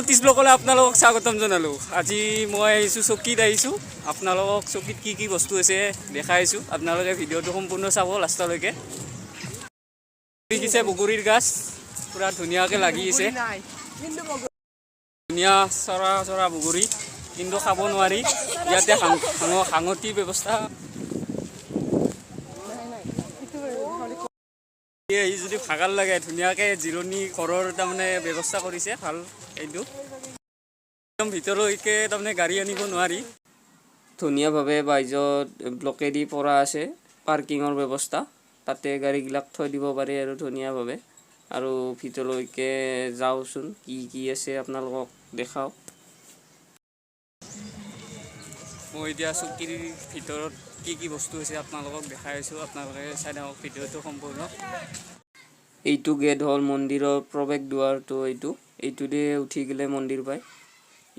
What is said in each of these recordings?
টিছ ব্লকলৈ আপোনালোকক স্বাগতম জনালোঁ। আজি মই আহিছোঁ চকীত আহিছোঁ। আপোনালোকক চকীত কি কি বস্তু আছে দেখাইছোঁ। আপোনালোকে ভিডিঅ'টো সম্পূৰ্ণ চাব লাষ্টলৈকে। দেখিছে বগৰীৰ গাছ পুৰা ধুনীয়াকৈ লাগি আছে। ধুনীয়া চৰা চৰা বগৰী, কিন্তু খাব নোৱাৰি। ইয়াতে হাঙঠিৰ ব্যৱস্থা আহি যদি ভাগাৰ লাগে ধুনীয়াকৈ জিৰণি ঘৰৰ তাৰমানে ব্যৱস্থা কৰিছে ভাল। এইটো একদম ভিতৰলৈকে তাৰমানে গাড়ী আনিব নোৱাৰি। ধুনীয়াভাৱে বাহিৰত ব্লকেদি পৰা আছে পাৰ্কিঙৰ ব্যৱস্থা, তাতে গাড়ীবিলাক থৈ দিব পাৰি আৰু ধুনীয়াভাৱে। আৰু ভিতৰলৈকে যাওঁচোন কি কি আছে আপোনালোকক দেখাওঁ। মই এতিয়া চকীৰ ভিতৰত কি কি বস্তু আছে আপোনালোকক দেখাই আছোঁ। আপোনালোকে চাই থাকক ভিডিঅ'টো সম্পূৰ্ণ। এইটো গেট হ'ল মন্দিৰৰ প্ৰৱেশ দুৱাৰটো। এইটোতে উঠি গ'লে মন্দিৰ পায়।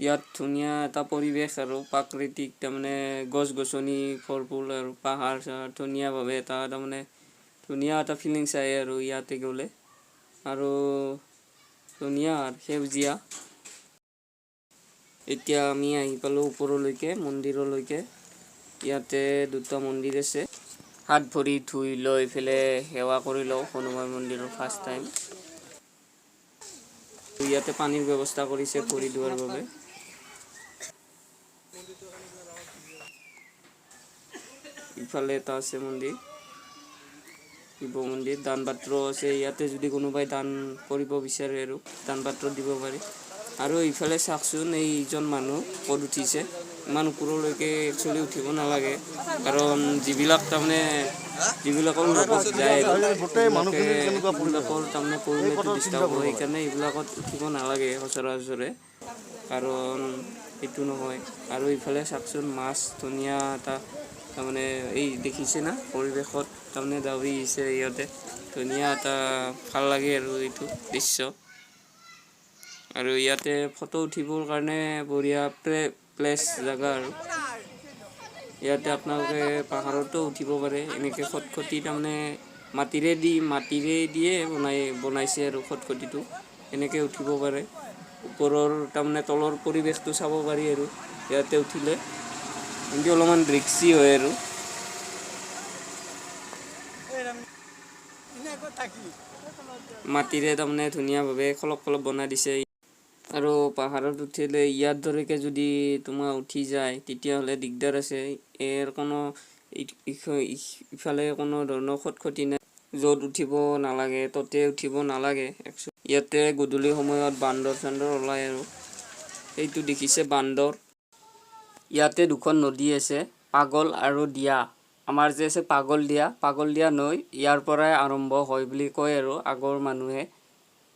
ইয়াত ধুনীয়া এটা পৰিৱেশ আৰু প্ৰাকৃতিক তাৰমানে গছ গছনি ভৰপূৰ আৰু পাহাৰ চাহাৰ ধুনীয়াভাৱে এটা তাৰমানে ধুনীয়া এটা ফিলিংছ আহে আৰু ইয়াতে গ'লে। আৰু ধুনীয়া সেউজীয়া। এতিয়া আমি আহি পালোঁ ওপৰলৈকে মন্দিৰলৈকে। ইয়াতে দুটা মন্দিৰ আছে। হাত ভৰি ধুই লৈ পেলাই সেৱা কৰি লওঁ হনুমান মন্দিৰৰ ফাৰ্ষ্ট টাইম। ইয়াতে পানীৰ ব্যৱস্থা কৰিছে ভৰি ধোৱাৰ বাবে। ইফালে এটা আছে মন্দিৰ, শিৱ মন্দিৰ। দান পাত্ৰ আছে ইয়াতে, যদি কোনোবাই দান কৰিব বিচাৰে আৰু দান পাত্ৰ দিব পাৰি। আৰু ইফালে চাওকচোন এইজন মানুহ ক'ত উঠিছে। ইমান ওপৰলৈকে একচুৱেলি উঠিব নালাগে, কাৰণ যিবিলাকৰ লগত যায় সেইবিলাকৰ তাৰমানে পৰিৱেশটো ডিষ্টাৰ্ব হয়। সেইকাৰণে এইবিলাকত উঠিব নালাগে সচৰাচৰে, কাৰণ সেইটো নহয়। আৰু ইফালে চাওকচোন মাছ ধুনীয়া এটা তাৰমানে এই দেখিছে না পৰিৱেশত তাৰমানে দাউৰি আহিছে ইয়াতে। ধুনীয়া এটা ভাল লাগে আৰু এইটো দৃশ্য। আৰু ইয়াতে ফটো উঠিবৰ কাৰণে বঢ়িয়া প্লেচ জেগা আৰু ইয়াতে আপোনালোকে পাহাৰতো উঠিব পাৰে। এনেকৈ খটখটি তাৰমানে মাটিৰে দিয়ে বনাইছে আৰু খটখটিটো এনেকৈ উঠিব পাৰে। ওপৰৰ তাৰমানে তলৰ পৰিৱেশটো চাব পাৰি আৰু ইয়াতে উঠিলে, কিন্তু অলপমান ৰিক্সি হয় আৰু। মাটিৰে তাৰমানে ধুনীয়াভাৱে খলপ বনাই দিছে। আৰু পাহাৰত উঠিলে ইয়াৰ দৰেকে যদি তোমাৰ উঠি যায় তেতিয়াহ'লে দিগদাৰ আছে। ইফালে কোনো ধৰণৰ খটখটি নাই। য'ত উঠিব নালাগে ততে উঠিব নালাগে। ইয়াতে গধূলি সময়ত বান্দৰ চান্দৰ ওলায় আৰু এইটো দেখিছে বান্দৰ। ইয়াতে দুখন নদী আছে, পাগল আৰু দিয়া। আমাৰ যে আছে পাগল দিয়া নৈ, ইয়াৰ পৰাই আৰম্ভ হয় বুলি কয় আৰু আগৰ মানুহে।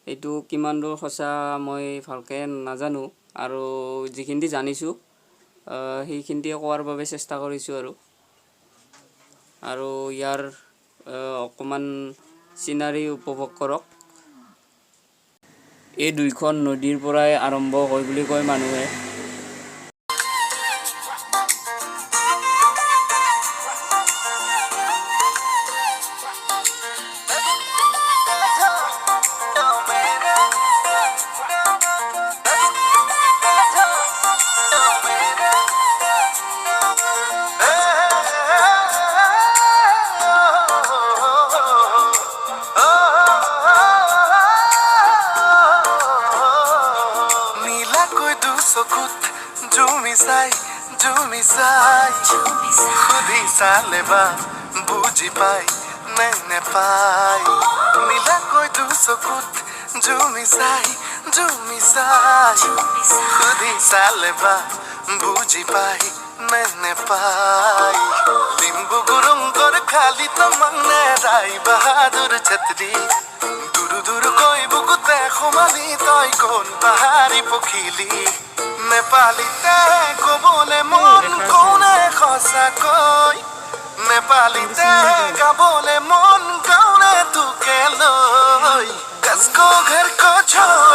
এইটো কিমান দূৰ সঁচা মই ভালকৈ নাজানো, আৰু যিখিনি জানিছোঁ সেইখিনি কোৱাৰ বাবে চেষ্টা কৰিছোঁ আৰু ইয়াৰ অকণমান চিনাৰী উপভোগ কৰক। এই দুইখন নদীৰ পৰাই আৰম্ভ হয় বুলি কয় মানুহে। জুমি চাই খুদি চালে বা বুজি পাই নেপাই। নীলাকৈ দুচকুত জুমি চাই খুদি চালে বা বুজি পাই নেপাই। লিম্বু গুৰুংকৰ খালি তমাং নেৰাই বাহাদুৰ ছত্ৰী। দূৰ কৈ বুকুতে সোমালি তই কোন পাহাৰী পখিলি। নেপালীতে ক'বলে মন কোনে সঁচাকৈ, নেপালীতে গাবলে মন গাउने তোকে লৈ। कसको घर को छोड़